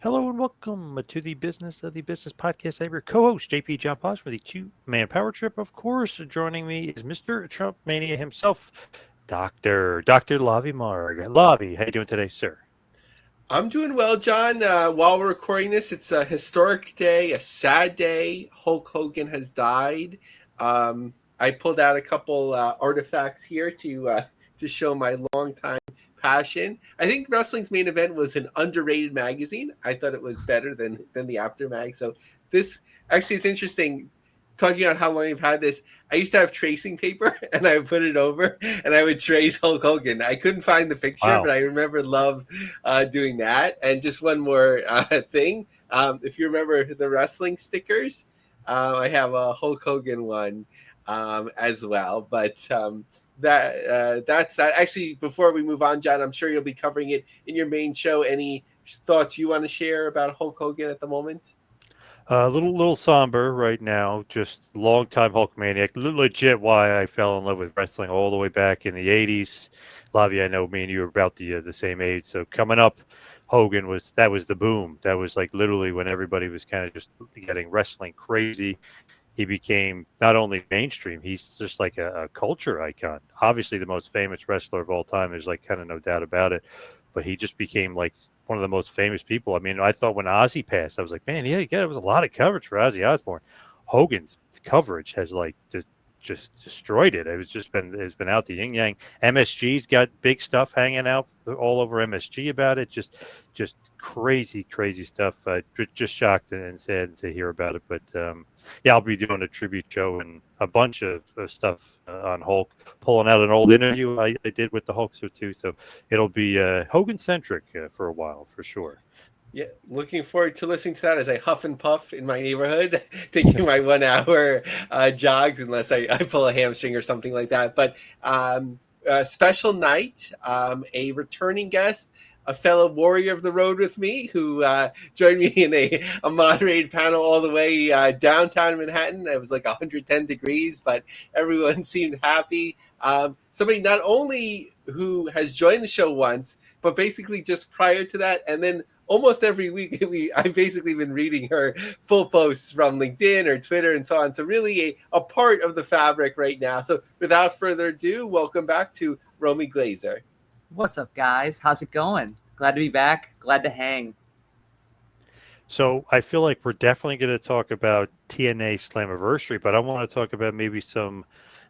Hello and welcome to the Business of the Business podcast. I'm your co-host, JP John Paz, for the two-man power trip. Of course, joining me is Mr. Trump Mania himself, Dr. Lavie Marg. Lavie, how you doing today, sir? I'm doing well, John. While we're recording this, it's a historic day, a sad day. Hulk Hogan has died. I pulled out a couple artifacts here to show my longtime passion. I think Wrestling's Main Event was an underrated magazine. I thought it was better than the Aftermag. So this actually it's interesting. Talking about how long you've had this, I used to have tracing paper and I would put it over and I would trace Hulk Hogan. I couldn't find the picture, but Wow. I remember love doing that. And just one more thing. If you remember the wrestling stickers, I have a Hulk Hogan one as well. But that's that. Actually, before we move on, John, I'm sure you'll be covering it in your main show. Any thoughts you want to share about Hulk Hogan at the moment? A little somber right now. Just long-time Hulkamaniac. Legit, why I fell in love with wrestling all the way back in the '80s. Lavie, I know me and you are about the same age. So coming up, Hogan was the boom. That was like literally when everybody was kind of just getting wrestling crazy. He became not only mainstream, he's just like a culture icon. Obviously, the most famous wrestler of all time. There's like kind of no doubt about it. But he just became like one of the most famous people. I mean, I thought when Ozzy passed, I was like, man, yeah, it was a lot of coverage for Ozzy Osbourne. Hogan's coverage has like just destroyed it. It's been out the yin yang. MSG's got big stuff hanging out all over MSG about it. Just crazy stuff. Just shocked and sad to hear about it. But yeah, I'll be doing a tribute show and a bunch of stuff on Hulk, pulling out an old interview I did with the Hulkster too. So it'll be Hogan centric for a while for sure. Yeah, looking forward to listening to that as I huff and puff in my neighborhood, taking my 1 hour jogs, unless I pull a hamstring or something like that. But a special night, a returning guest, a fellow warrior of the road with me, who joined me in a moderated panel all the way downtown Manhattan. It was like 110 degrees, but everyone seemed happy. Somebody not only who has joined the show once, but basically just prior to that, and then almost every week I've basically been reading her full posts from LinkedIn or Twitter and so on. So really a part of the fabric right now. So without further ado, welcome back to Romy Glazer. What's up, guys? How's it going? Glad to be back. Glad to hang. So I feel like we're definitely going to talk about TNA Slammiversary, but I want to talk about maybe some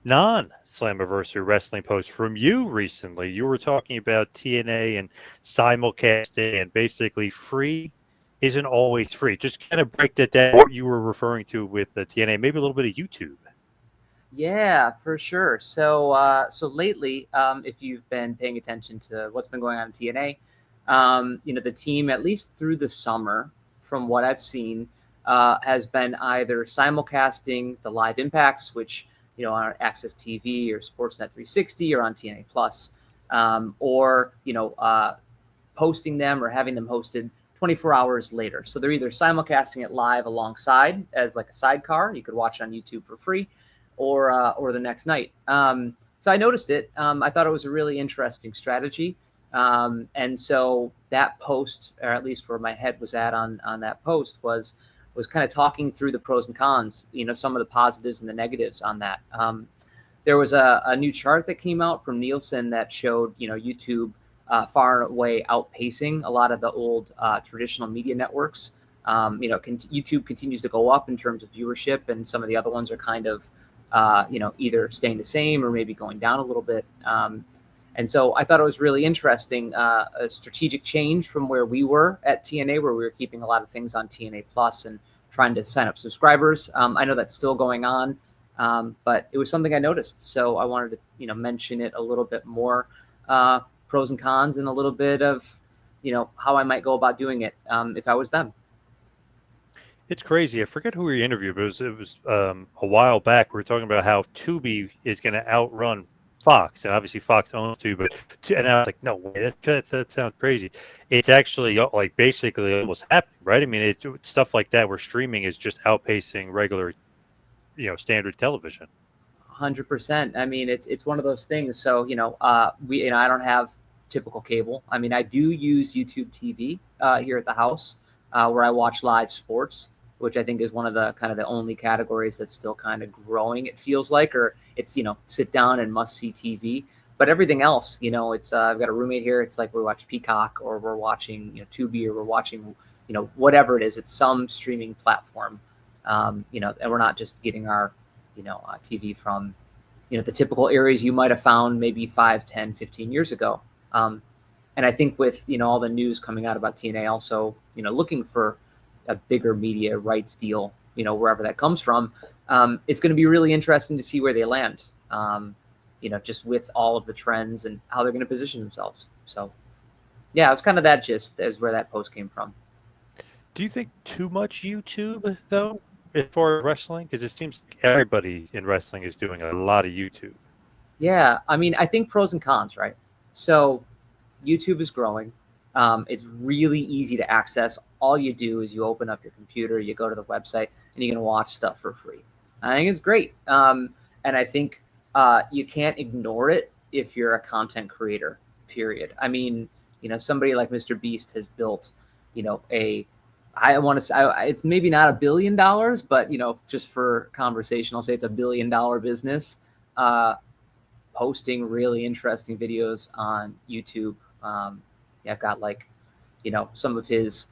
non-Slammiversary wrestling posts from you recently. You were talking about TNA and simulcasting, and basically free isn't always free. Just kind of break that down. What you were referring to with the TNA, maybe a little bit of YouTube. Yeah, for sure. So lately, if you've been paying attention to what's been going on in TNA, the team, at least through the summer, from what I've seen, has been either simulcasting the live impacts, which on Access TV or Sportsnet 360 or on TNA Plus, or posting them or having them hosted 24 hours later. So they're either simulcasting it live alongside as like a sidecar. You could watch it on YouTube for free, or the next night. So I noticed it. I thought it was a really interesting strategy. And so that post, or at least where my head was at on that post, was kind of talking through the pros and cons, some of the positives and the negatives on that. There was a new chart that came out from Nielsen that showed, YouTube far and away outpacing a lot of the old traditional media networks. YouTube continues to go up in terms of viewership, and some of the other ones are kind of, either staying the same or maybe going down a little bit. And so I thought it was really interesting, a strategic change from where we were at TNA, where we were keeping a lot of things on TNA Plus and trying to sign up subscribers. I know that's still going on, but it was something I noticed. So I wanted to, mention it a little bit more, pros and cons, and a little bit of, how I might go about doing it if I was them. It's crazy. I forget who we interviewed, but it was a while back. We were talking about how Tubi is going to outrun Fox, and obviously Fox owns Tubi. And I was like, no way, that sounds crazy. It's actually like basically almost happening, right? I mean, stuff like that where streaming is just outpacing regular, standard television. 100%. I mean, it's one of those things. So I don't have typical cable. I mean, I do use YouTube TV here at the house, where I watch live sports, which I think is one of the kind of the only categories that's still kind of growing. It feels like, or it's sit down and must see TV. But everything else, it's I've got a roommate here. It's like we watch Peacock, or we're watching Tubi, or we're watching whatever it is. It's some streaming platform, and we're not just getting our TV from the typical areas you might have found maybe 5, 10, 15 years ago. And I think with all the news coming out about TNA, also looking for a bigger media rights deal, wherever that comes from, it's going to be really interesting to see where they land. Just with all of the trends and how they're going to position themselves. So, yeah, it's kind of that gist is where that post came from. Do you think too much YouTube though, as far as wrestling? Because it seems like everybody in wrestling is doing a lot of YouTube. Yeah, I mean, I think pros and cons, right? So, YouTube is growing. It's really easy to access. All you do is you open up your computer, you go to the website, and you can watch stuff for free. I think it's great. And I think you can't ignore it if you're a content creator, period. I mean, somebody like Mr. Beast has built, I want to say it's maybe not $1 billion, but, just for conversation, I'll say it's $1 billion business. Posting really interesting videos on YouTube. I've got some of his,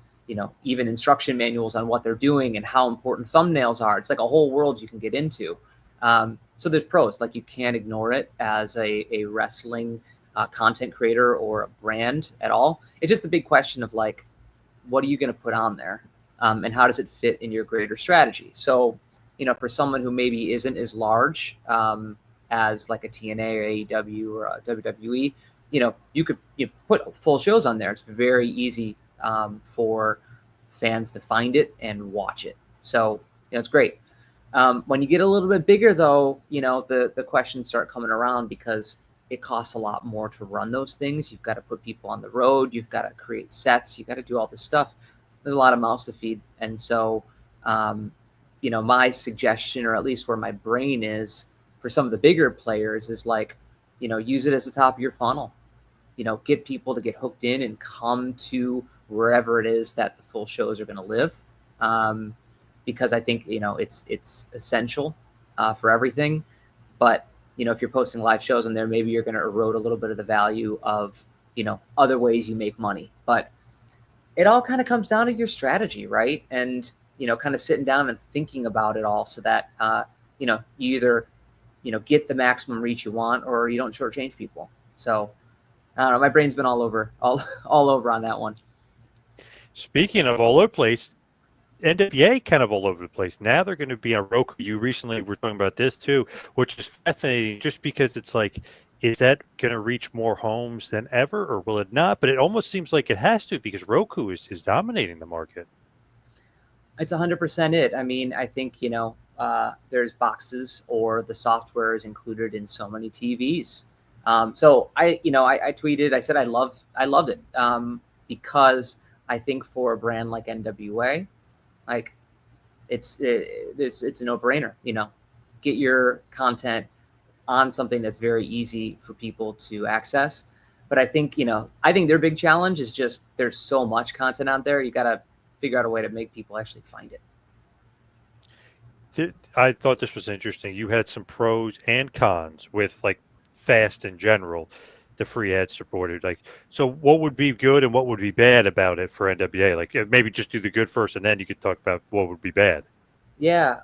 even instruction manuals on what they're doing and how important thumbnails are. It's like a whole world you can get into. So there's pros, like you can't ignore it as a wrestling content creator or a brand at all. It's just the big question of like, what are you going to put on there? And how does it fit in your greater strategy? So, for someone who maybe isn't as large, as like a TNA or AEW or a WWE, you could put full shows on there. It's very easy for fans to find it and watch it. So it's great. When you get a little bit bigger, though, the questions start coming around because it costs a lot more to run those things. You've got to put people on the road. You've got to create sets. You've got to do all this stuff. There's a lot of mouths to feed. And so, my suggestion, or at least where my brain is, for some of the bigger players is like, use it as the top of your funnel, get people to get hooked in and come to wherever it is that the full shows are going to live. Because I think, it's essential for everything. But, if you're posting live shows on there, maybe you're going to erode a little bit of the value of, other ways you make money. But it all kind of comes down to your strategy, right? And, kind of sitting down and thinking about it all so that, you either get the maximum reach you want, or you don't shortchange people. So I don't know. My brain's been all over on that one. Speaking of all over the place, NWA kind of all over the place. Now they're going to be on Roku. You recently were talking about this too, which is fascinating just because it's like, is that going to reach more homes than ever, or will it not? But it almost seems like it has to, because Roku is dominating the market. It's 100% it. I mean, I think, there's boxes, or the software is included in so many TVs. So I tweeted, I said, I loved it. Because I think for a brand like NWA, like it's a no brainer, get your content on something that's very easy for people to access. But I think, their big challenge is just, there's so much content out there. You got to figure out a way to make people actually find it. I thought this was interesting. You had some pros and cons with like Fast in general, the free ad supported. Like, so what would be good and what would be bad about it for NWA? Like, maybe just do the good first, and then you could talk about what would be bad. Yeah,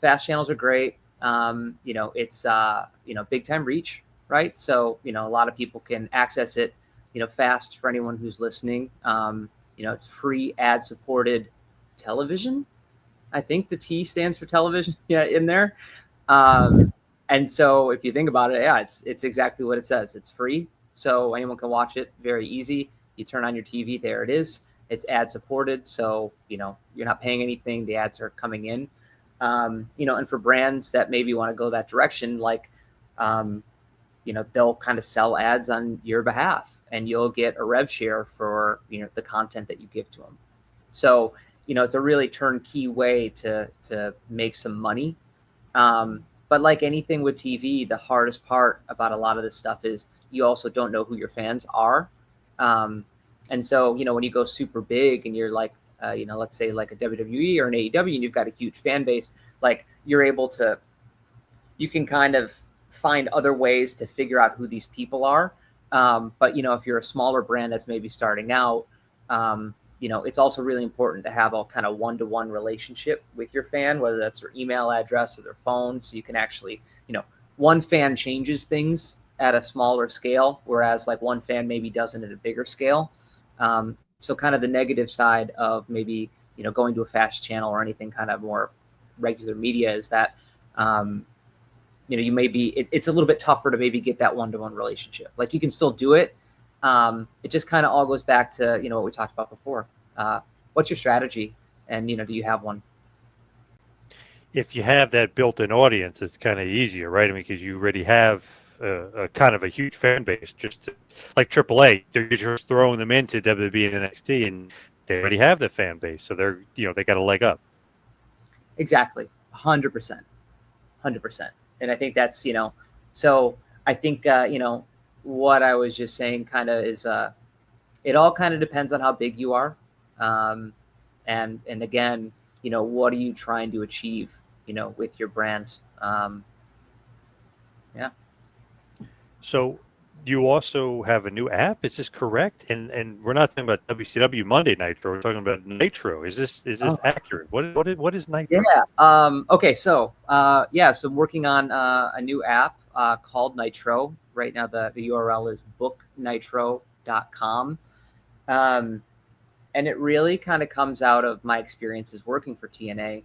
fast channels are great. It's big time reach, right? So a lot of people can access it. Fast, for anyone who's listening. It's free ad supported television. I think the T stands for television, in there. And so if you think about it, yeah, it's exactly what it says. It's free, so anyone can watch it. Very easy. You turn on your TV, there it is. It's ad supported, so you're not paying anything. The ads are coming in. And for brands that maybe want to go that direction, like, they'll kind of sell ads on your behalf, and you'll get a rev share for the content that you give to them. So it's a really turnkey way to make some money. But like anything with TV, the hardest part about a lot of this stuff is you also don't know who your fans are. And so, when you go super big and you're like, let's say like a WWE or an AEW, and you've got a huge fan base, like you can kind of find other ways to figure out who these people are. But if you're a smaller brand that's maybe starting out, it's also really important to have a kind of one-to-one relationship with your fan, whether that's their email address or their phone, so you can actually, one fan changes things at a smaller scale, whereas like one fan maybe doesn't at a bigger scale. So kind of the negative side of maybe, going to a fast channel or anything kind of more regular media is that, you may be, it's a little bit tougher to maybe get that one-to-one relationship. Like you can still do it. It just kind of all goes back to, what we talked about before. What's your strategy? And, do you have one? If you have that built-in audience, it's kind of easier, right? I mean, because you already have a kind of a huge fan base, like AAA. They're just throwing them into WWE and NXT, and they already have the fan base, so they got a leg up. Exactly, 100%, 100%. And I think that's so I think what I was just saying kind of is it all kind of depends on how big you are, and again, what are you trying to achieve, with your brand? Yeah. So you also have a new app. Is this correct? And we're not talking about WCW Monday Nitro. We're talking about Nitro. Is this accurate? What is Nitro? Yeah. Okay. So so I'm working on a new app called Nitro. Right now, the URL is booknitro.com. And it really kind of comes out of my experiences working for TNA,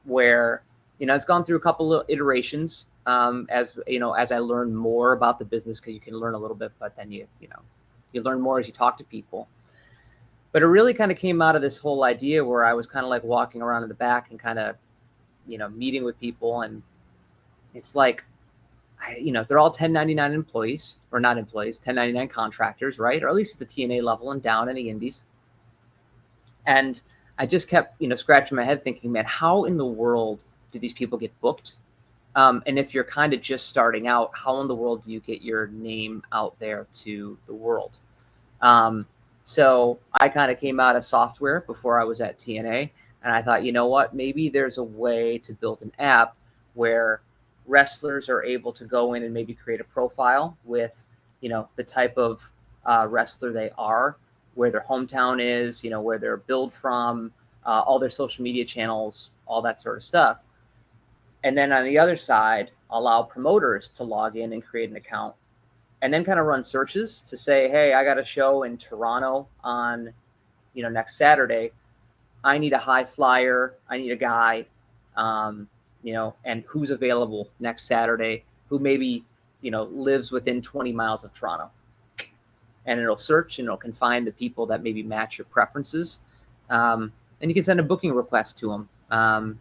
where it's gone through a couple of iterations as I learn more about the business, because you can learn a little bit, but then you learn more as you talk to people. But it really kind of came out of this whole idea where I was kind of like walking around in the back and kind of meeting with people, and it's like they're all 1099 employees, or not employees, 1099 contractors, right? Or at least at the TNA level and down in the indies. And I just kept, scratching my head thinking, man, how in the world do these people get booked? And if you're kind of just starting out, how in the world do you get your name out there to the world? So I kind of came out of software before I was at TNA, and I thought, you know what, maybe there's a way to build an app where wrestlers are able to go in and maybe create a profile with, the type of wrestler they are, where their hometown is, where they're billed from, all their social media channels, all that sort of stuff. And then on the other side, allow promoters to log in and create an account, and then kind of run searches to say, hey, I got a show in Toronto on, next Saturday. I need a high flyer. I need a guy, and who's available next Saturday, who maybe, lives within 20 miles of Toronto. And it'll search and can find the people that maybe match your preferences. And you can send a booking request to them, on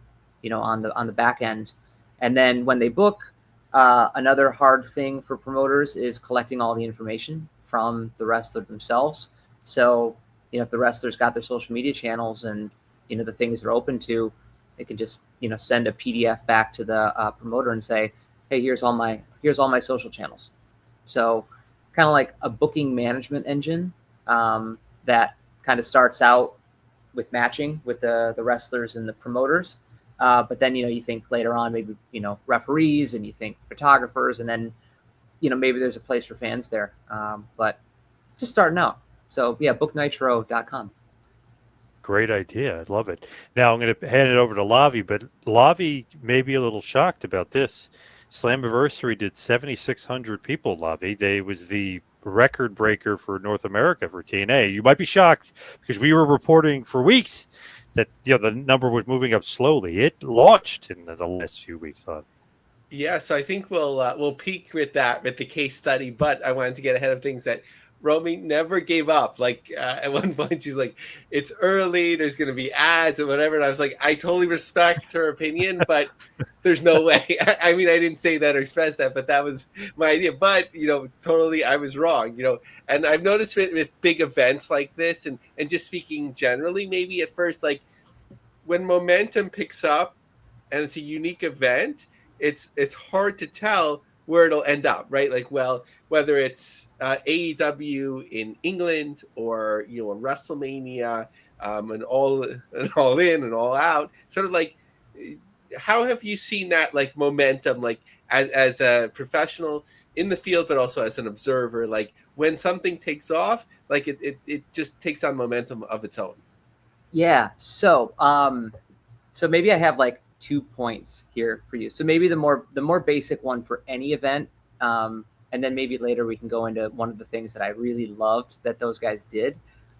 the back end. And then when they book, another hard thing for promoters is collecting all the information from the wrestler themselves. So, if the wrestler's got their social media channels and, the things they're open to, they can just, send a PDF back to the promoter and say, hey, here's all my social channels. So kind of like a booking management engine that kind of starts out with matching with the wrestlers and the promoters. But then, you think later on, maybe, referees, and you think photographers, and then, maybe there's a place for fans there. But just starting out. So yeah, booknitro.com. Great idea. I love it. Now I'm going to hand it over to Lavie, but Lavie may be a little shocked about this. Slammiversary did 7,600 people, Lavie. They was the record breaker for North America for TNA. You might be shocked because we were reporting for weeks that the number was moving up slowly. It launched in the last few weeks. Yeah, so I think we'll peak with the case study, but I wanted to get ahead of things that Romy never gave up. Like at one point, she's like, "It's early. There's going to be ads and whatever." And I was like, "I totally respect her opinion, but there's no way." I mean, I didn't say that or express that, but that was my idea. But totally, I was wrong. And I've noticed with big events like this, and just speaking generally, maybe at first, like when momentum picks up and it's a unique event, it's hard to tell where it'll end up, right? Like, well, whether it's AEW in England or a WrestleMania and all in and all out. Sort of like, how have you seen that like momentum, like as a professional in the field, but also as an observer, like when something takes off, like it just takes on momentum of its own? Yeah. So maybe I have like 2 points here for you. So maybe the more basic one for any event, and then maybe later we can go into one of the things that I really loved that those guys did.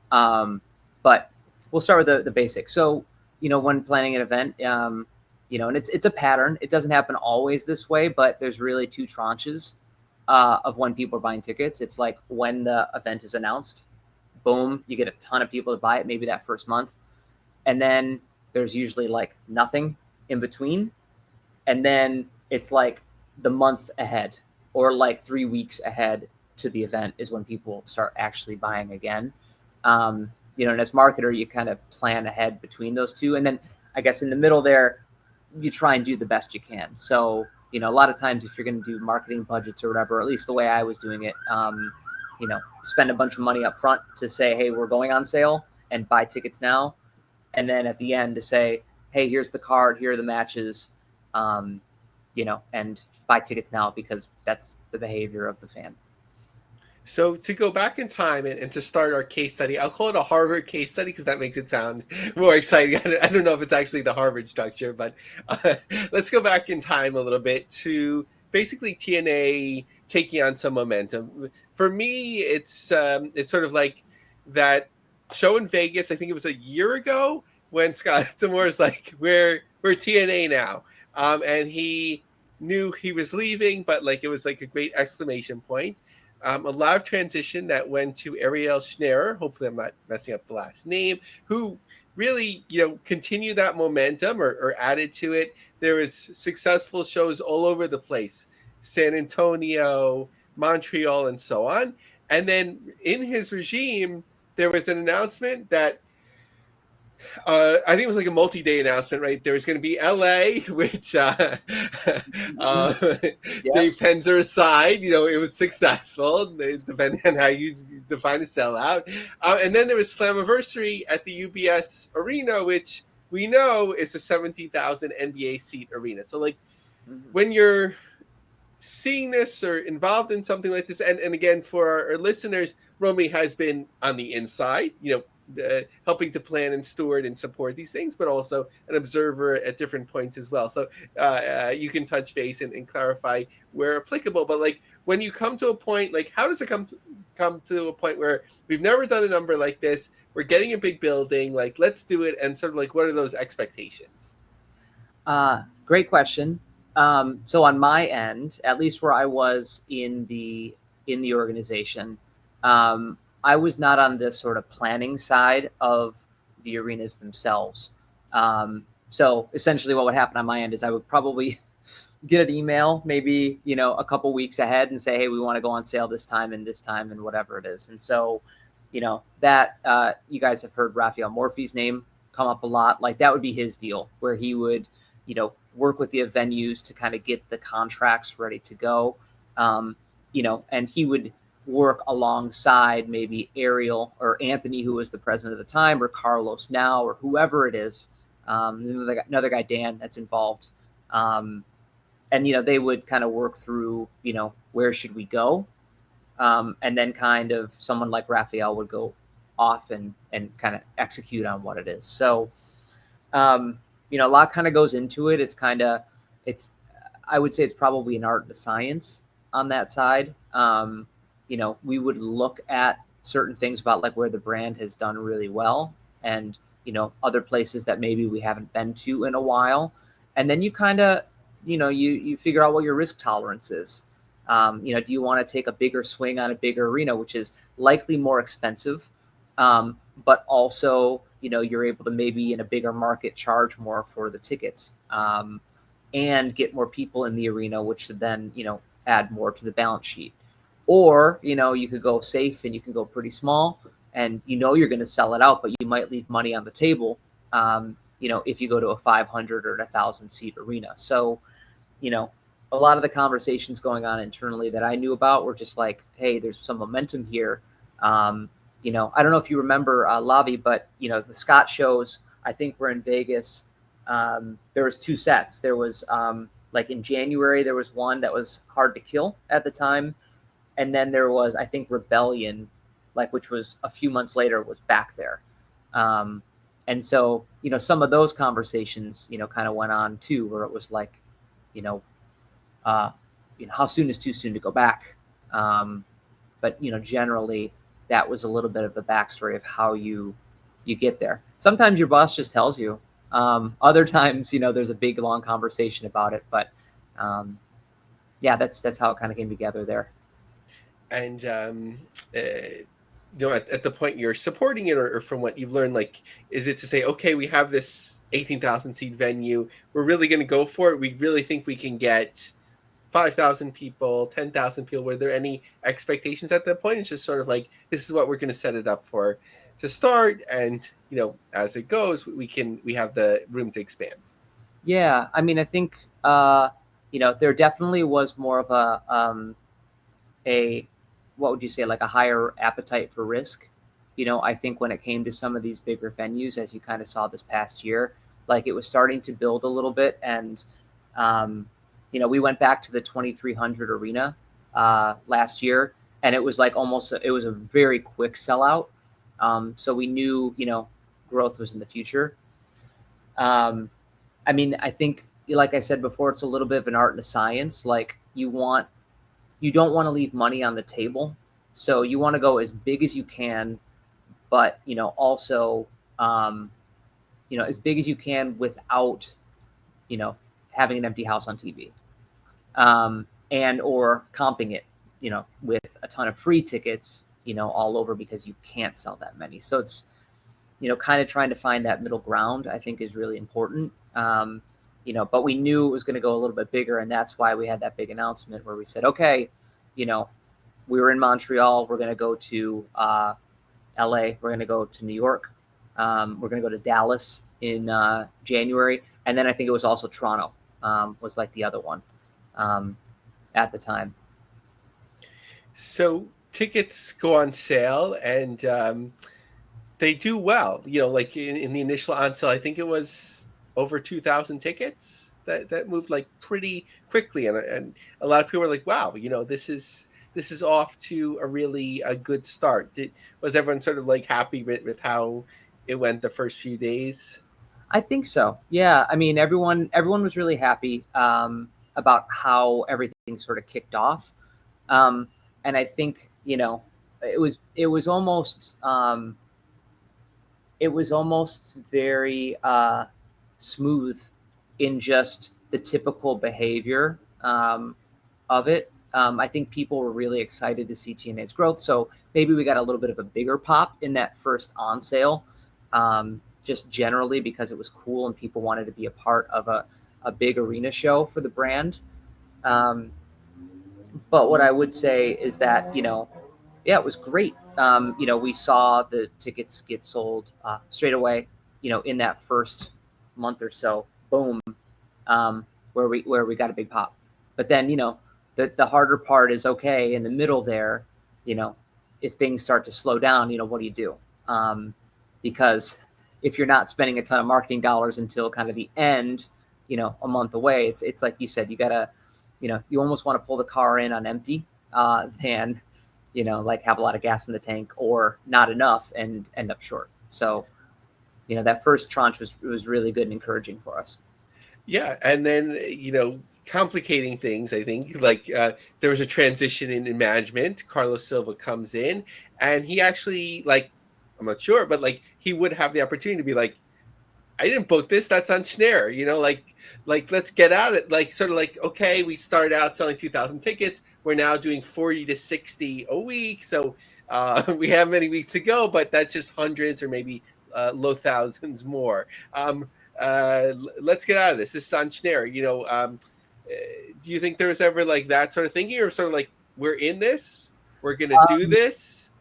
But we'll start with the basics. So when planning an event, and it's a pattern. It doesn't happen always this way, but there's really two tranches of when people are buying tickets. It's like when the event is announced, boom, you get a ton of people to buy it, maybe that first month. And then there's usually like nothing in between. And then it's like the month ahead or like 3 weeks ahead to the event is when people start actually buying again. And as marketer, you kind of plan ahead between those two. And then I guess in the middle there, you try and do the best you can. So, a lot of times if you're going to do marketing budgets or whatever, or at least the way I was doing it, spend a bunch of money up front to say, hey, we're going on sale and buy tickets now. And then at the end to say, hey, here's the card, here are the matches, and buy tickets now because that's the behavior of the fan. So to go back in time and to start our case study, I'll call it a Harvard case study because that makes it sound more exciting. I don't know if it's actually the Harvard structure, but let's go back in time a little bit to basically TNA taking on some momentum. For me, it's sort of like that show in Vegas. I think it was a year ago when Scott D'Amore's like, we're TNA now, and he knew he was leaving, but like it was like a great exclamation point. A live transition that went to Ariel Schneer. Hopefully, I'm not messing up the last name. Who really, continued that momentum or added to it. There was successful shows all over the place, San Antonio, Montreal, and so on. And then in his regime, there was an announcement that I think it was like a multi-day announcement, right? There was going to be LA, which Yeah. Dave Penzer aside, it was successful, depending on how you define a sellout. And then there was Slammiversary at the UBS Arena, which we know is a 17,000 NBA seat arena. So, like, when you're seeing this or involved in something like this, and again, for our listeners, Romy has been on the inside, helping to plan and steward and support these things, but also an observer at different points as well. So you can touch base and clarify where applicable. But like when you come to a point, like how does it come to a point where we've never done a number like this? We're getting a big building, like let's do it, and sort of like what are those expectations? Great question. So on my end, at least where I was in the organization, I was not on this sort of planning side of the arenas themselves. So essentially what would happen on my end is I would probably get an email maybe, a couple weeks ahead and say, hey, we want to go on sale this time and whatever it is. And so, that you guys have heard Raphael Morphy's name come up a lot. Like that would be his deal where he would, work with the venues to kind of get the contracts ready to go. And he would work alongside maybe Ariel or Anthony, who was the president at the time, or Carlos now, or whoever it is. Another guy, Dan, that's involved. And, they would kind of work through, where should we go? And then kind of someone like Raphael would go off and kind of execute on what it is. So, a lot kind of goes into it. I would say it's probably an art and a science on that side. We would look at certain things about like where the brand has done really well and, other places that maybe we haven't been to in a while. And then you kind of, you figure out what your risk tolerance is. Do you want to take a bigger swing on a bigger arena, which is likely more expensive, but also, you're able to maybe in a bigger market charge more for the tickets and get more people in the arena, which should then, add more to the balance sheet. Or, you could go safe and you can go pretty small and you're going to sell it out, but you might leave money on the table, if you go to a 500 or 1,000 seat arena. So, a lot of the conversations going on internally that I knew about were just like, hey, there's some momentum here. I don't know if you remember Lavie, but the Scott shows, I think, were in Vegas. There was 2 sets. There was like in January, there was one that was Hard to Kill at the time, and then there was, I think, Rebellion, like, which was a few months later, was back there. And so some of those conversations kind of went on too, where it was like, you know, how soon is too soon to go back? But generally, that was a little bit of the backstory of how you get there. Sometimes your boss just tells you. Other times, there's a big long conversation about it. But yeah, that's how it kind of came together there. And at the point you're supporting it, or from what you've learned, like, is it to say, okay, we have this 18,000 seat venue, we're really going to go for it, we really think we can get 5,000 people, 10,000 people? Were there any expectations at that point? It's just sort of like, this is what we're going to set it up for to start, and as it goes, we have the room to expand. Yeah, I mean, I think there definitely was more of a what would you say, like a higher appetite for risk. I think when it came to some of these bigger venues, as you kind of saw this past year, like it was starting to build a little bit. And we went back to the 2,300 arena last year, and it was like it was a very quick sellout. So we knew growth was in the future. I mean, I think, like I said before, it's a little bit of an art and a science. Like you don't want to leave money on the table. So you want to go as big as you can, but, also, as big as you can without, having an empty house on TV, and, or comping it, with a ton of free tickets, all over, because you can't sell that many. So it's, kind of trying to find that middle ground, I think, is really important. But we knew it was going to go a little bit bigger, and that's why we had that big announcement where we said, okay, we were in Montreal, we're going to go to LA, we're going to go to New York, we're going to go to Dallas in January, and then I think it was also Toronto, was like the other one at the time. So tickets go on sale, and they do well. Like in the initial on sale, I think it was over 2,000 tickets that moved like pretty quickly, and a lot of people were like, "Wow, this is off to a good start." Was everyone sort of like happy with how it went the first few days? I think so. Yeah. I mean, everyone was really happy about how everything sort of kicked off. And I think, it was almost very smooth in just the typical behavior of it. I think people were really excited to see TNA's growth. So maybe we got a little bit of a bigger pop in that first on sale, just generally because it was cool and people wanted to be a part of a big arena show for the brand. But what I would say is that, yeah, it was great. We saw the tickets get sold straight away, in that first month or so, boom, where we got a big pop. But then, the harder part is, okay, in the middle there, if things start to slow down, what do you do? Because if you're not spending a ton of marketing dollars until kind of the end, a month away, it's like you said, you gotta, you almost want to pull the car in on empty than, like have a lot of gas in the tank or not enough and end up short. So, that first tranche was really good and encouraging for us. Yeah, and then complicating things, I think, like there was a transition in management. Carlos Silva comes in, and he actually, like, I'm not sure, but like he would have the opportunity to be like, I didn't book this. That's on Schnare. Like let's get out it. Like sort of like, okay, we started out selling 2,000 tickets. We're now doing 40 to 60 a week. So we have many weeks to go, but that's just hundreds or maybe low thousands more. Let's get out of this. This is on Schnare. Do you think there was ever like that sort of thinking, or sort of like, we're in this, we're gonna do this?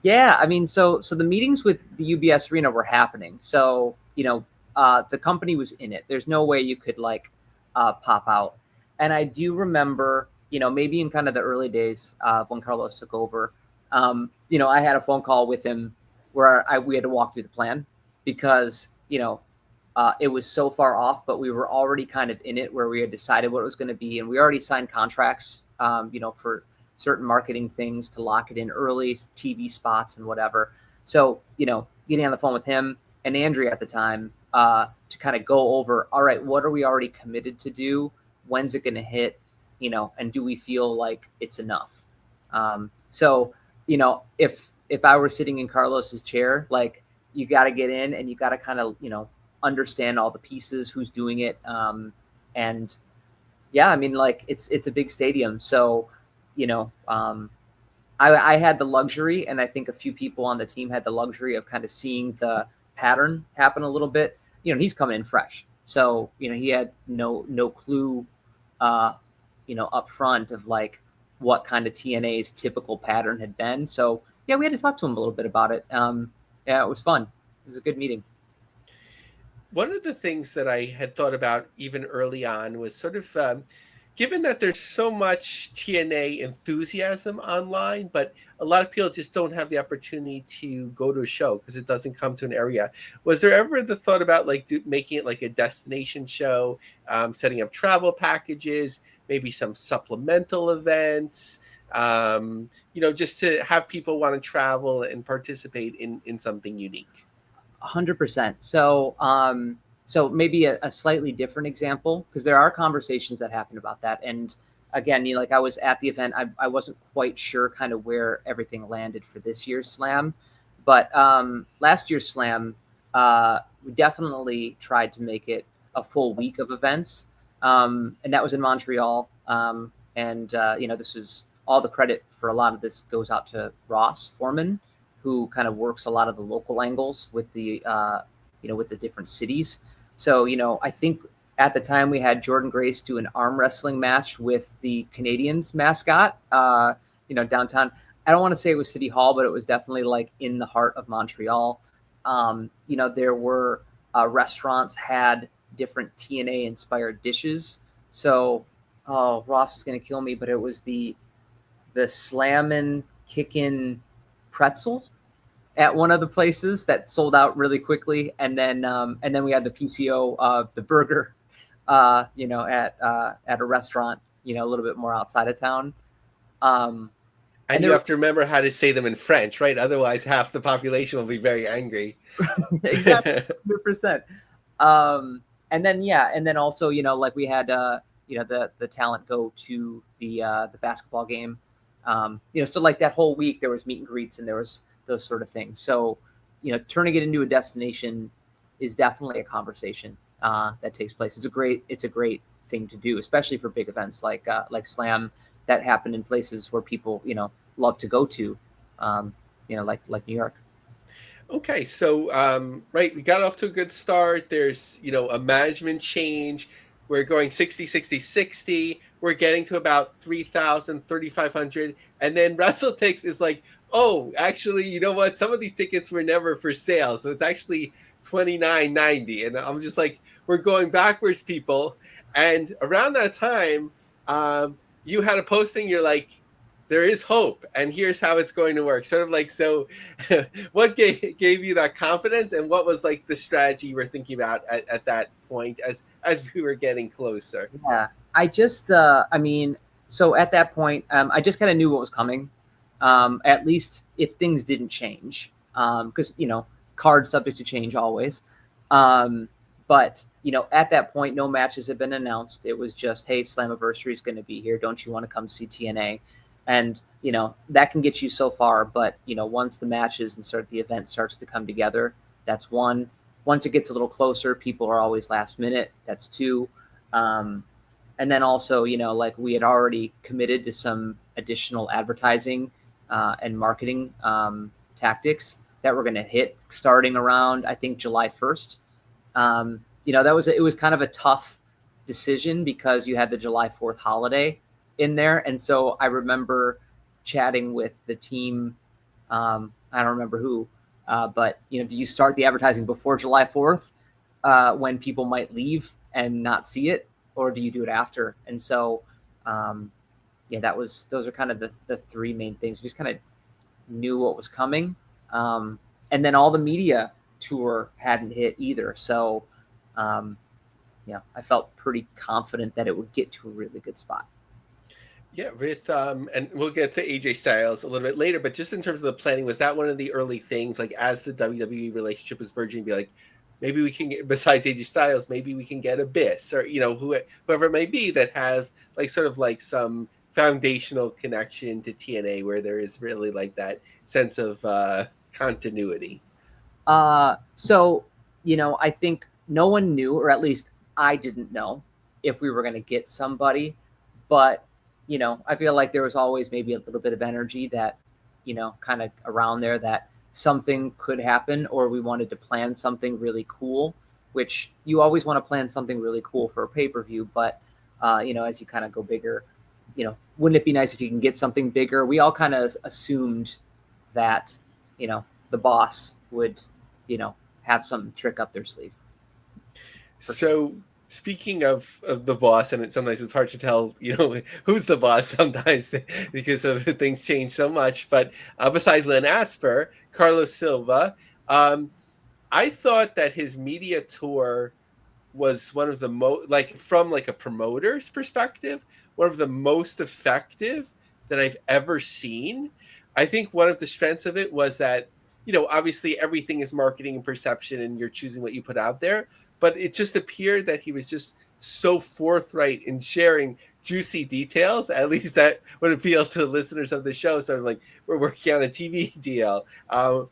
Yeah, I mean, so the meetings with the UBS Arena were happening. So the company was in it. There's no way you could like pop out. And I do remember, maybe in kind of the early days when Carlos took over, I had a phone call with him where we had to walk through the plan because, it was so far off, but we were already kind of in it where we had decided what it was going to be. And we already signed contracts, for certain marketing things to lock it in early, TV spots and whatever. So, getting on the phone with him and Andrea at the time to kind of go over, all right, what are we already committed to do? When's it going to hit? And do we feel like it's enough? So, if I were sitting in Carlos's chair, like you got to get in and you got to kind of, understand all the pieces, who's doing it. And yeah, I mean, like it's a big stadium. So, I had the luxury, and I think a few people on the team had the luxury of kind of seeing the pattern happen a little bit. He's coming in fresh. So, he had no clue, up front of like what kind of TNA's typical pattern had been. So yeah, we had to talk to him a little bit about it. Yeah, it was fun. It was a good meeting. One of the things that I had thought about even early on was sort of given that there's so much TNA enthusiasm online, but a lot of people just don't have the opportunity to go to a show because it doesn't come to an area. Was there ever the thought about like making it like a destination show, setting up travel packages, maybe some supplemental events, just to have people want to travel and participate in something unique? 100%. So maybe a slightly different example, because there are conversations that happen about that. And again, like I was at the event, I wasn't quite sure kind of where everything landed for this year's Slam, but last year's Slam, we definitely tried to make it a full week of events, and that was in Montreal. This was all the credit for a lot of this goes out to Ross Foreman, who kind of works a lot of the local angles with the with the different cities. So I think at the time we had Jordan Grace do an arm wrestling match with the Canadians mascot, downtown. I don't want to say it was City Hall, but it was definitely like in the heart of Montreal. There were restaurants had different TNA inspired dishes. So, Ross is going to kill me, but it was the slammin' kickin' pretzel at one of the places that sold out really quickly, and then we had the PCO, the burger, at a restaurant, a little bit more outside of town. And you have to remember how to say them in French, right? Otherwise, half the population will be very angry. Exactly, 100%. And then also, like we had, the talent go to the basketball game. So like that whole week there was meet and greets and there was those sort of things. So, turning it into a destination is definitely a conversation that takes place. It's a great thing to do, especially for big events like Slam that happen in places where people, love to go to, like New York. Okay, so right, we got off to a good start. There's, a management change. We're going 60, 60, 60. We're getting to about 3,000, 3,500. And then WrestleTix is like, oh, actually, you know what? Some of these tickets were never for sale. So it's actually 29.90. And I'm just like, we're going backwards, people. And around that time, you had a posting, you're like, there is hope, and here's how it's going to work. Sort of like, so what gave you that confidence, and what was like the strategy you were thinking about at that point as we were getting closer? Yeah, I just, so at that point, I just kind of knew what was coming, at least if things didn't change, because, cards subject to change always. But, at that point, no matches had been announced. It was just, hey, Slammiversary is going to be here. Don't you want to come see TNA? And, that can get you so far. But, once the matches and the event starts to come together, that's one. Once it gets a little closer, people are always last minute. That's two. And then also, like we had already committed to some additional advertising and marketing tactics that were going to hit starting around, I think, July 1st. It was kind of a tough decision because you had the July 4th holiday in there. And so I remember chatting with the team. I don't remember who, but, do you start the advertising before July 4th when people might leave and not see it? Or do you do it after? And so, those are kind of the three main things. Just kind of knew what was coming. And then all the media tour hadn't hit either. So, I felt pretty confident that it would get to a really good spot. Yeah, with and we'll get to AJ Styles a little bit later, but just in terms of the planning, was that one of the early things, like as the WWE relationship was burgeoning, be like, maybe we can get, besides AJ Styles, maybe we can get Abyss or whoever it may be that have like sort of like some foundational connection to TNA where there is really like that sense of continuity. So, I think no one knew, or at least I didn't know, if we were going to get somebody. But, I feel like there was always maybe a little bit of energy that, kind of around there that something could happen, or we wanted to plan something really cool, which you always want to plan something really cool for a pay-per-view. But, as you kind of go bigger, wouldn't it be nice if you can get something bigger? We all kind of assumed that, the boss would, have some trick up their sleeve. So speaking of the boss, and sometimes it's hard to tell, who's the boss sometimes because of things change so much. But besides Len Asper, Carlos Silva, I thought that his media tour was one of the most, like from like a promoter's perspective, one of the most effective that I've ever seen. I think one of the strengths of it was that, obviously everything is marketing and perception and you're choosing what you put out there, but it just appeared that he was just so forthright in sharing juicy details. At least that would appeal to listeners of the show. Sort of like, we're working on a TV deal.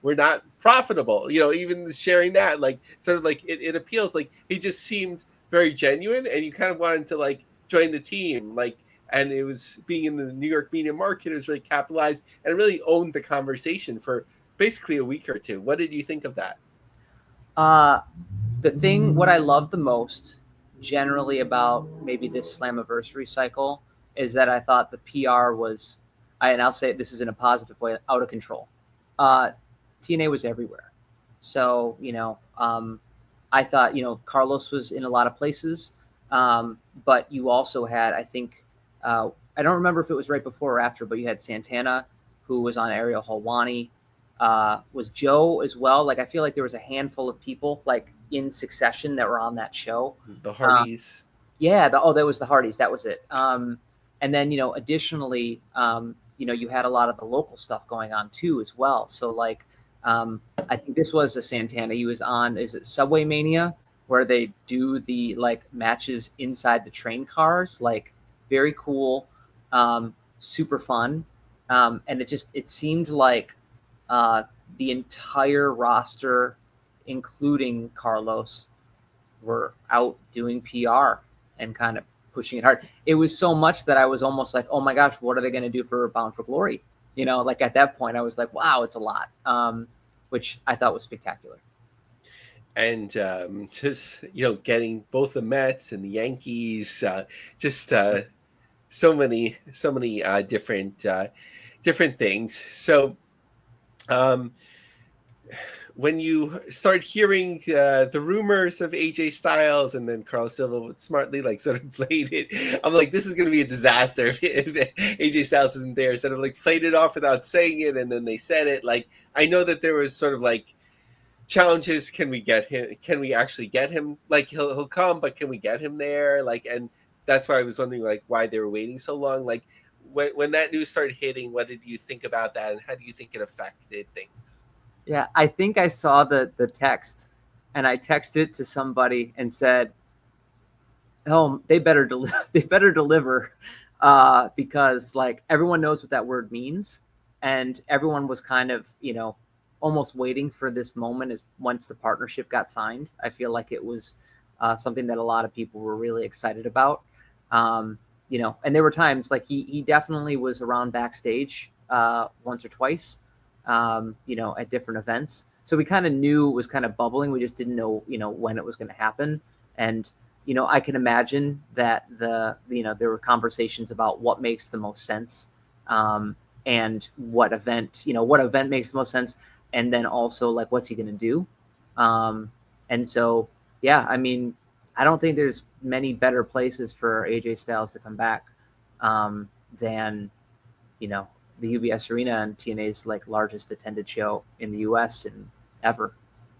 We're not profitable. Even sharing that, like, sort of like it appeals. Like he just seemed very genuine, and you kind of wanted to like join the team. Like, and it was being in the New York media market, it was really capitalized and really owned the conversation for basically a week or two. What did you think of that? What I love the most generally about maybe this Slammiversary cycle is that I thought the PR was, and I'll say this is in a positive way, out of control. TNA was everywhere. So, I thought, Carlos was in a lot of places, but you also had, I think, I don't remember if it was right before or after, but you had Santana, who was on Ariel Helwani, was Joe as well. Like, I feel like there was a handful of people, like, in succession that were on that show. The Hardys. Yeah. That was the Hardys. That was it. And then, additionally, you had a lot of the local stuff going on too, as well. So like, I think this was a Santana. He was on, is it Subway Mania, where they do the like matches inside the train cars, like very cool, super fun. And it seemed like, the entire roster, including Carlos, were out doing PR and kind of pushing it hard. It was so much that I was almost like, oh my gosh, what are they going to do for Bound for Glory? Like at that point I was like, wow, it's a lot, which I thought was spectacular. And just, getting both the Mets and the Yankees, just so many different things. So when you start hearing the rumors of AJ Styles, and then Carlos Silva would smartly like sort of played it, I'm like, this is going to be a disaster if AJ Styles isn't there. Sort of like played it off without saying it, and then they said it. Like, I know that there was sort of like challenges. Can we get him? Can we actually get him? Like, he'll come, but can we get him there? Like, and that's why I was wondering like why they were waiting so long. Like, when that news started hitting, what did you think about that, and how do you think it affected things? Yeah, I think I saw the text, and I texted it to somebody and said, "Oh, they better they better deliver," because like everyone knows what that word means, and everyone was kind of almost waiting for this moment as once the partnership got signed. I feel like it was something that a lot of people were really excited about. And there were times like he definitely was around backstage once or twice. At different events. So we kind of knew it was kind of bubbling. We just didn't know, when it was going to happen. And, I can imagine that there were conversations about what makes the most sense, and what event makes the most sense. And then also like, what's he going to do? And so, yeah, I mean, I don't think there's many better places for AJ Styles to come back, than, the UBS Arena and TNA's like largest attended show in the U.S. and ever.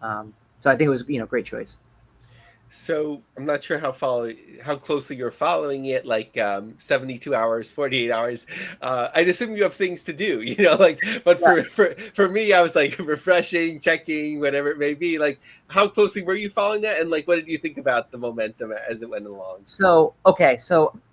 So I think it was great choice. So I'm not sure how closely you're following it, like 72 hours, 48 hours. I'd assume you have things to do, like, but Yeah. for me, I was like refreshing, checking, whatever it may be. Like, how closely were you following that? And like, what did you think about the momentum as it went along? So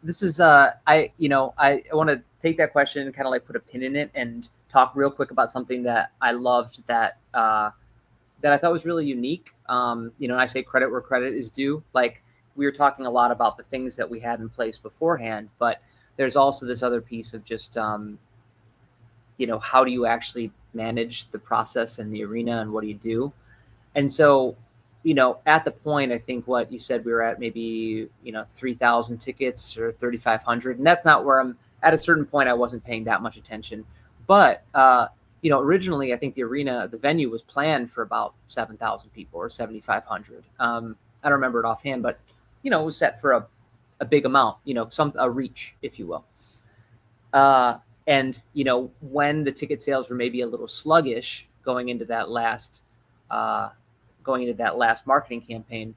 this is I want to take that question and kind of like put a pin in it and talk real quick about something that I loved that I thought was really unique. And I say credit where credit is due. Like, we were talking a lot about the things that we had in place beforehand, but there's also this other piece of just, how do you actually manage the process in the arena and what do you do? And so, at the point, I think what you said, we were at maybe, 3,000 tickets or 3,500. And that's not where I'm at. A certain point, I wasn't paying that much attention. But, originally, I think the venue was planned for about 7,000 people or 7,500. I don't remember it offhand, but, it was set for a big amount, a reach, if you will. And, when the ticket sales were maybe a little sluggish going into that last marketing campaign,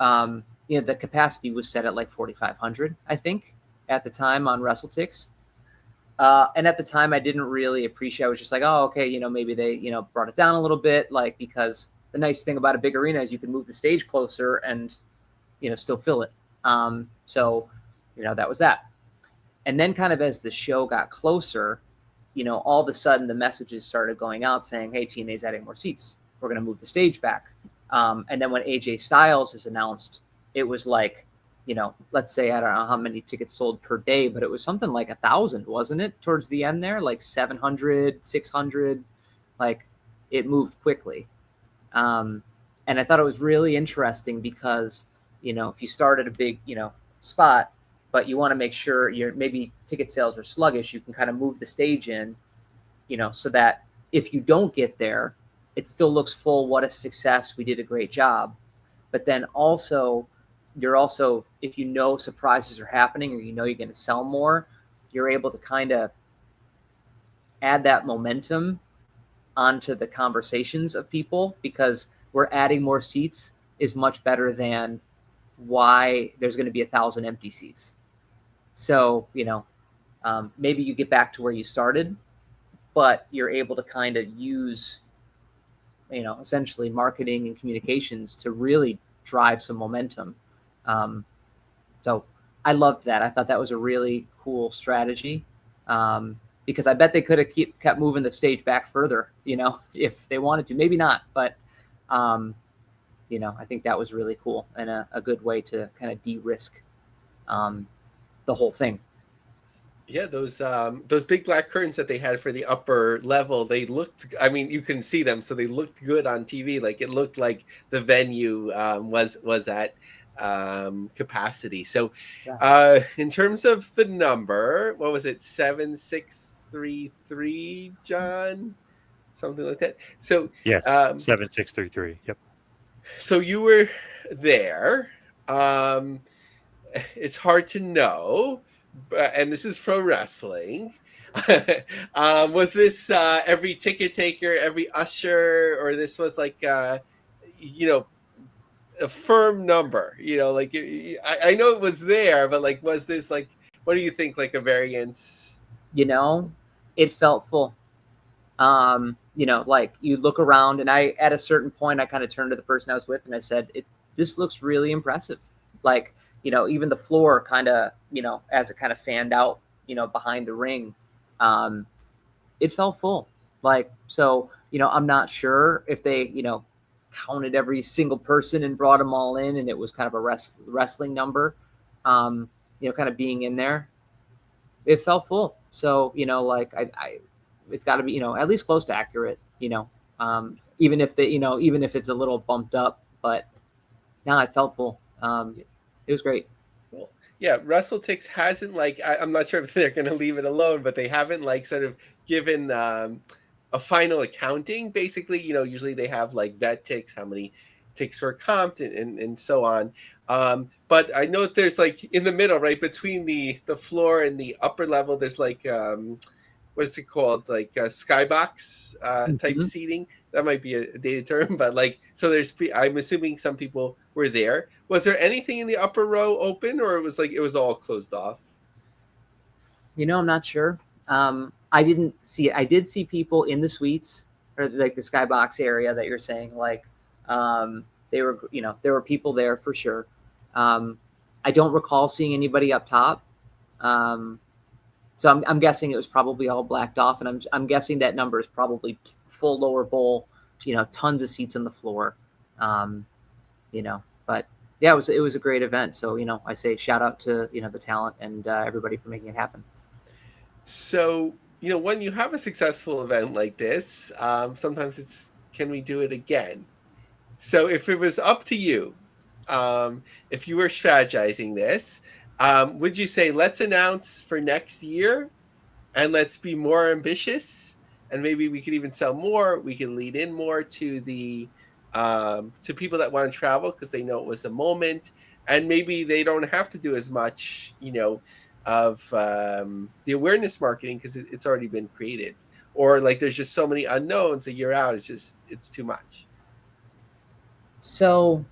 the capacity was set at like 4,500, I think, at the time on WrestleTix. And at the time, I didn't really appreciate. I was just like, oh, okay, maybe they, brought it down a little bit, like, because the nice thing about a big arena is you can move the stage closer and, still fill it. So, that was that. And then kind of as the show got closer, all of a sudden the messages started going out saying, hey, TNA's adding more seats. We're going to move the stage back. And then when AJ Styles is announced, it was like, let's say, I don't know how many tickets sold per day, but it was something like 1,000, wasn't it? Towards the end there, like 700, 600, like it moved quickly. And I thought it was really interesting because, if you start at a big, spot, but you want to make sure your maybe ticket sales are sluggish, you can kind of move the stage in, so that if you don't get there, it still looks full. What a success. We did a great job. But then also, if surprises are happening or you're going to sell more, you're able to kind of add that momentum onto the conversations of people, because we're adding more seats is much better than why there's going to be 1,000 empty seats. So, maybe you get back to where you started, but you're able to kind of use, essentially marketing and communications to really drive some momentum. So I loved that. I thought that was a really cool strategy, because I bet they could have kept moving the stage back further, if they wanted to. Maybe not, but, I think that was really cool and a good way to kind of de-risk the whole thing. Yeah, those big black curtains that they had for the upper level, they looked, I mean, you can see them, so they looked good on TV. Like, it looked like the venue was at capacity. So Yeah. in terms of the number, what was it, 7633, John? Something like that. So Yes, 7633. Yep. so you were there. Um, it's hard to know, and this is pro wrestling. Was this every ticket taker, every usher, or this was like a firm number? Like, I know it was there, but like, was this like, what do you think, like a variance? It felt full. Like, you look around, and at a certain point, I kind of turned to the person I was with and I said, this looks really impressive. Like, even the floor kind of, as it kind of fanned out, behind the ring, it felt full. Like, so, I'm not sure if they, counted every single person and brought them all in, and it was kind of a wrestling number, kind of being in there. It felt full. So, like, I it's got to be, at least close to accurate, even if even if it's a little bumped up, but no, it felt full. It was great. Cool. Yeah, WrestleTix hasn't, like, I'm not sure if they're going to leave it alone, but they haven't like sort of given a final accounting. Basically, usually they have like vet ticks, how many ticks were comped, and so on. But I know that there's like in the middle, right between the floor and the upper level, there's like what's it called, like skybox type Mhm. seating. That might be a dated term, but like, so I'm assuming some people were there. Was there anything in the upper row open, or it was like it was all closed off? I'm not sure. I didn't see it. I did see people in the suites or like the skybox area that you're saying. Like, they were, there were people there for sure. I don't recall seeing anybody up top. Um, so I'm guessing it was probably all blacked off, and I'm guessing that number is probably full lower bowl. Tons of seats on the floor. Um, but yeah, it was a great event. So I say shout out to the talent and everybody for making it happen. So, when you have a successful event like this, sometimes it's, can we do it again? So, if it was up to you, if you were strategizing this, would you say, let's announce for next year and let's be more ambitious? And maybe we could even sell more. We can lead in more to the to people that want to travel because they know it was a moment, and maybe they don't have to do as much, of the awareness marketing because it's already been created, or like there's just so many unknowns a year out. It's too much. So,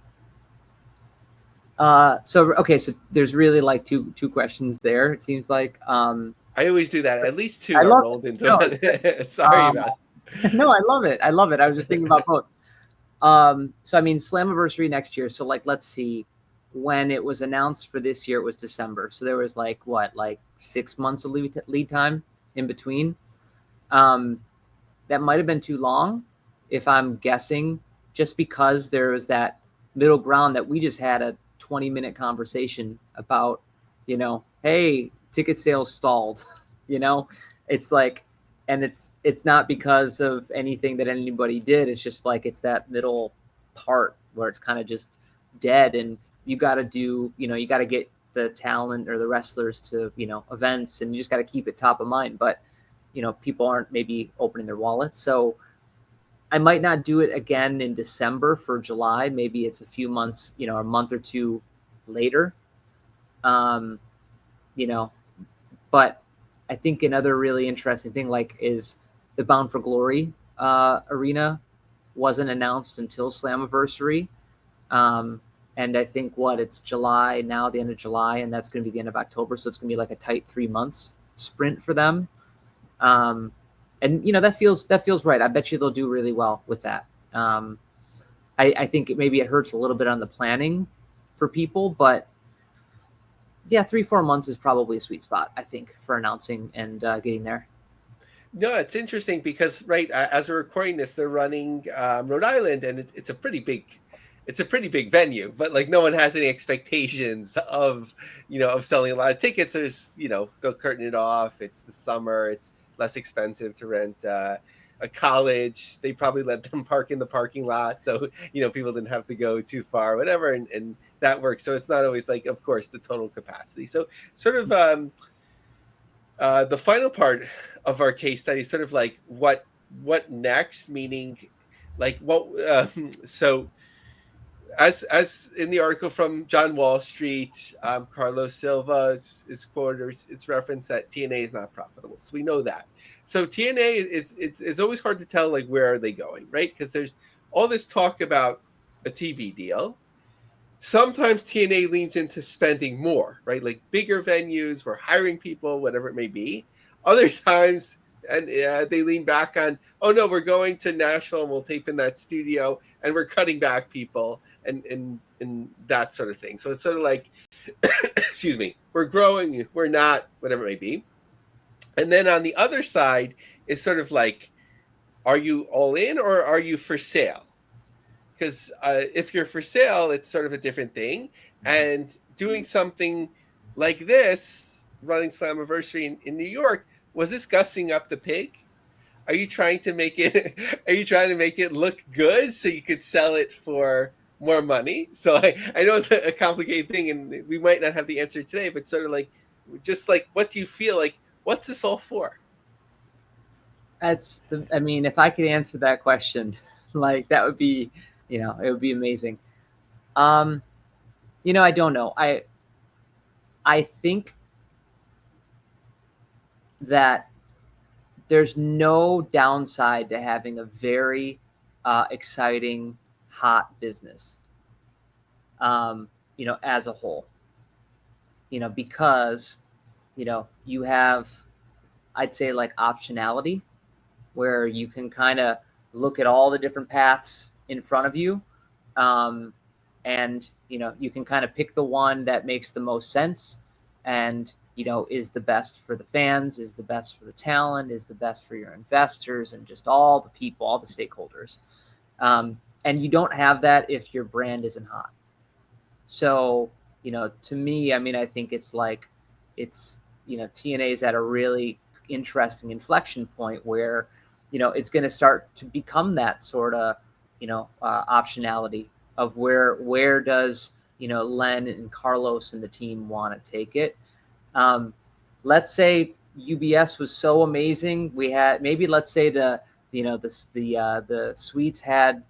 okay, so there's really like two questions there. It seems like. I always do that. At least two I are love rolled it. into No, one. it's great. Sorry about. No, I love it. I love it. I was just thinking about both. So I mean, Slammiversary next year. So like, let's see, when it was announced for this year, it was December. So there was like what, like 6 months of lead time in between. Um, that might have been too long, if I'm guessing, just because there was that middle ground that we just had a 20-minute conversation about, hey, ticket sales stalled. you know, it's like, and it's not because of anything that anybody did. It's just like it's that middle part where it's kind of just dead, and you got to do, you got to get the talent or the wrestlers to events, and you just got to keep it top of mind. But people aren't maybe opening their wallets. So I might not do it again in December for July. Maybe it's a few months, a month or two later. Um, you know, but I think another really interesting thing is the Bound for Glory arena wasn't announced until Slammiversary. Um, and I think it's July now, the end of July, and that's going to be the end of October. So it's going to be like a tight 3 months sprint for them. And that feels right. I bet you they'll do really well with that. I think maybe it hurts a little bit on the planning for people, but yeah, 3-4 months is probably a sweet spot, I think, for announcing and getting there. No, it's interesting because as we're recording this, they're running Rhode Island, and it's a pretty big venue, but like no one has any expectations of selling a lot of tickets. There's they'll curtain it off. It's the summer. It's less expensive to rent a college. They probably let them park in the parking lot, so people didn't have to go too far, whatever, and that works. So it's not always like, of course, the total capacity. So sort of the final part of our case study is sort of like what next, meaning like what so as in the article from John Wall Street, Carlos Silva's quarters, it's referenced that TNA is not profitable. So we know that. So TNA it's always hard to tell like where are they going, right? Because there's all this talk about a TV deal. Sometimes TNA leans into spending more, right? Like bigger venues, we're hiring people, whatever it may be. Other times, and they lean back on, oh no, we're going to Nashville and we'll tape in that studio, and we're cutting back people and that sort of thing. So it's sort of like, excuse me, we're growing, we're not, whatever it may be. And then on the other side is sort of like, are you all in or are you for sale? Because if you're for sale, it's sort of a different thing. And doing something like this, running Slammiversary in New York, was this gussing up the pig? Are you trying to make it? Are you trying to make it look good so you could sell it for more money? So I know it's a complicated thing, and we might not have the answer today. But sort of like, just like, what do you feel like? What's this all for? I mean, if I could answer that question, like that would be, it would be amazing. I don't know. I think that there's no downside to having a very exciting, hot business, as a whole, because, you have, I'd say, like optionality, where you can kind of look at all the different paths in front of you. And, you can kind of pick the one that makes the most sense and, is the best for the fans, is the best for the talent, is the best for your investors and just all the people, all the stakeholders. And you don't have that if your brand isn't hot. So, to me, I mean, I think it's TNA is at a really interesting inflection point where, it's going to start to become that sort of, optionality of where does, Len and Carlos and the team want to take it. Let's say UBS was so amazing. Let's say the suites had,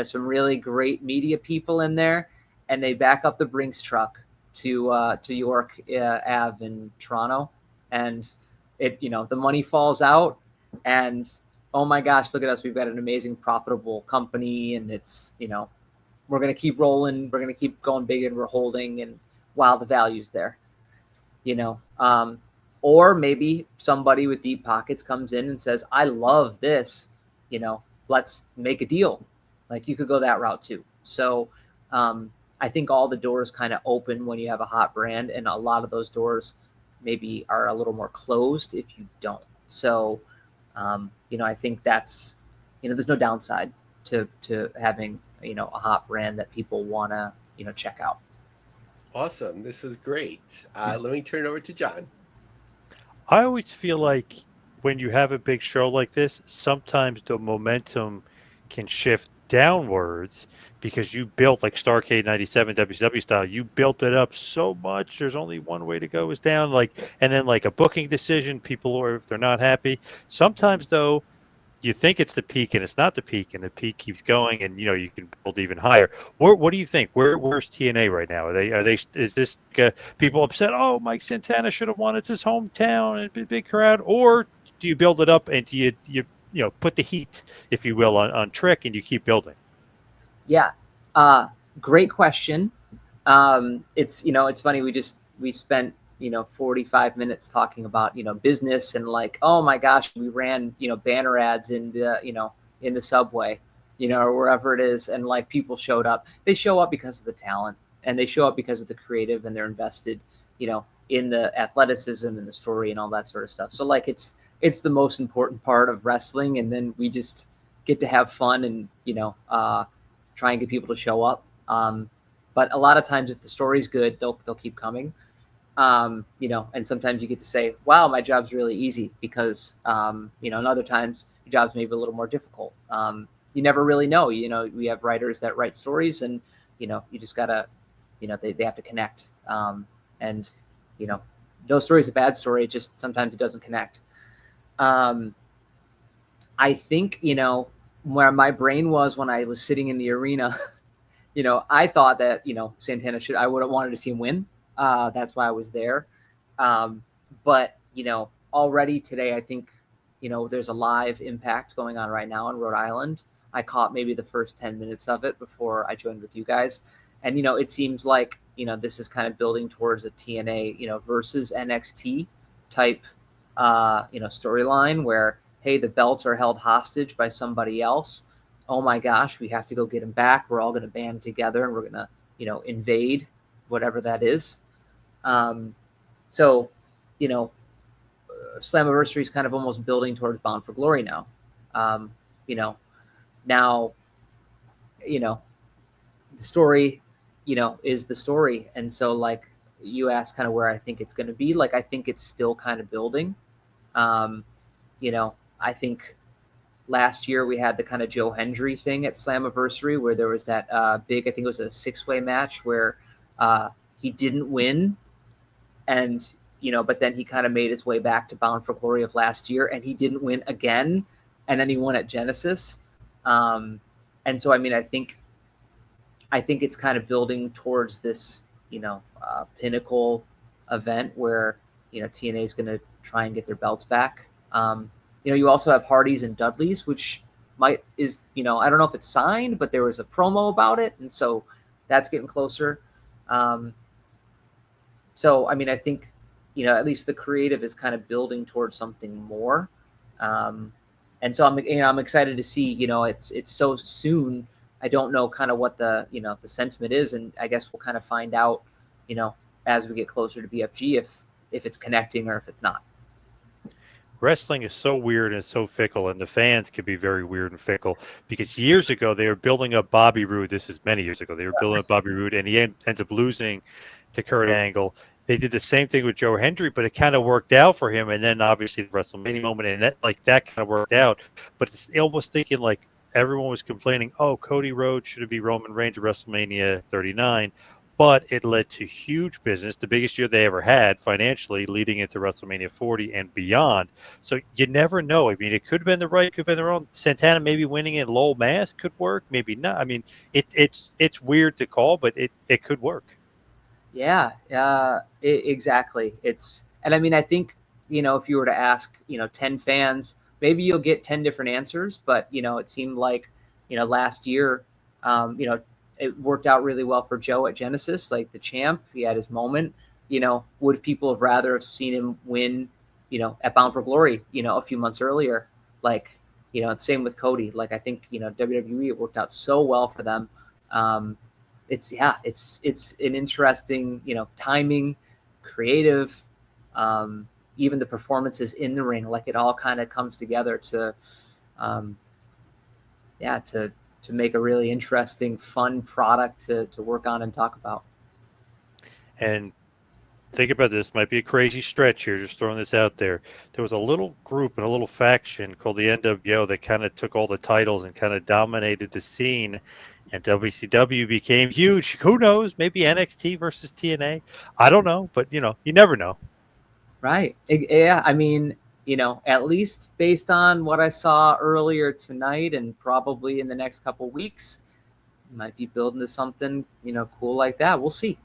some really great media people in there, and they back up the Brinks truck to York Ave in Toronto, and the money falls out, and oh my gosh, look at us, we've got an amazing profitable company, and it's we're going to keep rolling, we're going to keep going big, and we're holding, and wow, the value's there. Or maybe somebody with deep pockets comes in and says, I love this, let's make a deal. Like, you could go that route too. So I think all the doors kind of open when you have a hot brand, and a lot of those doors maybe are a little more closed if you don't. So, I think that's, there's no downside to having, a hot brand that people want to, check out. Awesome. This was great. Let me turn it over to John. I always feel like when you have a big show like this, sometimes the momentum can shift downwards because you built, like Starrcade 97 WCW style, you built it up so much. There's only one way to go is down. And then like a booking decision, people, or if they're not happy. Sometimes though, you think it's the peak and it's not the peak, and the peak keeps going, and you can build even higher. What do you think? Where's TNA right now? Is this people upset? Oh, Mike Santana should have won. It's his hometown and big crowd. Or do you build it up and do you put the heat, if you will, on Trick, and you keep building? Yeah, great question. It's funny. We spent 45 minutes talking about business, and like, oh my gosh, we ran banner ads in the subway, or wherever it is, and like people showed up. They show up because of the talent, and they show up because of the creative, and they're invested in the athleticism and the story and all that sort of stuff. So like it's the most important part of wrestling, and then we just get to have fun and try and get people to show up. But a lot of times, if the story's good, they'll keep coming. And sometimes you get to say, wow, my job's really easy, because, and other times your job's maybe a little more difficult. You never really know. We have writers that write stories, and, you just gotta, they have to connect. And, no story's a bad story. Just sometimes it doesn't connect. I think, where my brain was when I was sitting in the arena, I thought that, Santana I would have wanted to see him win. That's why I was there. But, already today, I think, there's a live Impact going on right now in Rhode Island. I caught maybe the first 10 minutes of it before I joined with you guys. And, it seems like, this is kind of building towards a TNA, versus NXT type, storyline where, hey, the belts are held hostage by somebody else. Oh my gosh, we have to go get them back. We're all going to band together, and we're going to, invade whatever that is. So, Slammiversary is kind of almost building towards Bound for Glory now. Now, the story, is the story. And so, like, you asked kind of where I think it's going to be. Like, I think it's still kind of building. I think last year we had the kind of Joe Hendry thing at Slammiversary, where there was that big, I think it was a 6-way match where he didn't win, and but then he kind of made his way back to Bound for Glory of last year, and he didn't win again, and then he won at Genesis. And so, I mean, I think it's kind of building towards this, pinnacle event where TNA is going to try and get their belts back. You also have Hardys and Dudleys, which I don't know if it's signed, but there was a promo about it, and so that's getting closer. Um, so I mean, I think at least the creative is kind of building towards something more. Um, and so I'm excited to see. It's so soon. I don't know kind of what the sentiment is, and I guess we'll kind of find out, you know, as we get closer to BFG if it's connecting or if it's not. Wrestling is so weird and so fickle, and the fans can be very weird and fickle because years ago they were building up Bobby Roode. This is many years ago. They were building up Bobby Roode, and he ends up losing to Kurt Angle. They did the same thing with Joe Hendry, but it kind of worked out for him. And then obviously the WrestleMania moment, and that kind of worked out. But it's almost thinking like everyone was complaining, oh, Cody Rhodes should it be Roman Reigns at WrestleMania 39. But it led to huge business, the biggest year they ever had financially, leading into WrestleMania 40 and beyond. So you never know. I mean, it could have been the right, could have been the wrong. Santana maybe winning in Lowell Mass could work, maybe not. I mean, it's weird to call, but it could work. Yeah, exactly. And I mean, I think, if you were to ask, 10 fans, maybe you'll get 10 different answers, but, it seemed like, last year, it worked out really well for Joe at Genesis, like the champ. He had his moment. Would people have rather have seen him win, at Bound for Glory, a few months earlier? Like, same with Cody. Like, I think, WWE, it worked out so well for them. It's an interesting, timing, creative, even the performances in the ring, like it all kind of comes together um, to make a really interesting, fun product to work on and talk about. And think about this, might be a crazy stretch here, just throwing this out there. There was a little group and a little faction called the NWO that kind of took all the titles and kind of dominated the scene, and WCW became huge. Who knows? Maybe NXT versus TNA. I don't know, but you never know. Right. Yeah. I mean, at least based on what I saw earlier tonight and probably in the next couple weeks, might be building to something, cool like that. We'll see.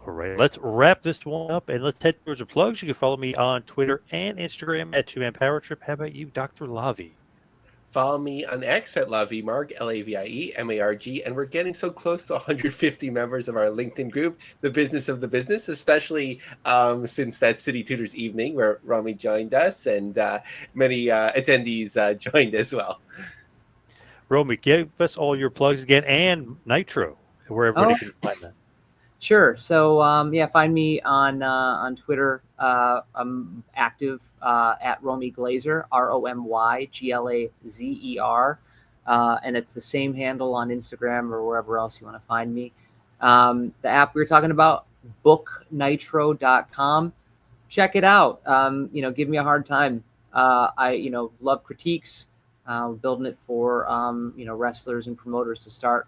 All right, let's wrap this one up and let's head towards the plugs. You can follow me on Twitter and Instagram at 2Man Power Trip. How about you, Dr. Lavie? Follow me on X at Lavie Marg, LAVIE MARG, and we're getting so close to 150 members of our LinkedIn group, The Business of the Business, especially since that City Tutors evening where Romy joined us and many attendees joined as well. Romy, give us all your plugs again and Nitro, where everybody Oh, can find that. sure. So find me on Twitter. I'm active at Romy Glazer, ROMYGLAZER, and it's the same handle on Instagram or wherever else you want to find me. The app we were talking about, booknitro.com. Check it out. Give me a hard time. I love critiques. Building it for wrestlers and promoters to start,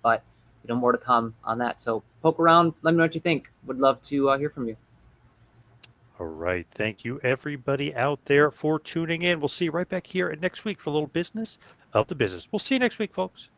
but more to come on that. So poke around. Let me know what you think. Would love to hear from you. All right. Thank you, everybody out there, for tuning in. We'll see you right back here next week for a little business of the business. We'll see you next week, folks.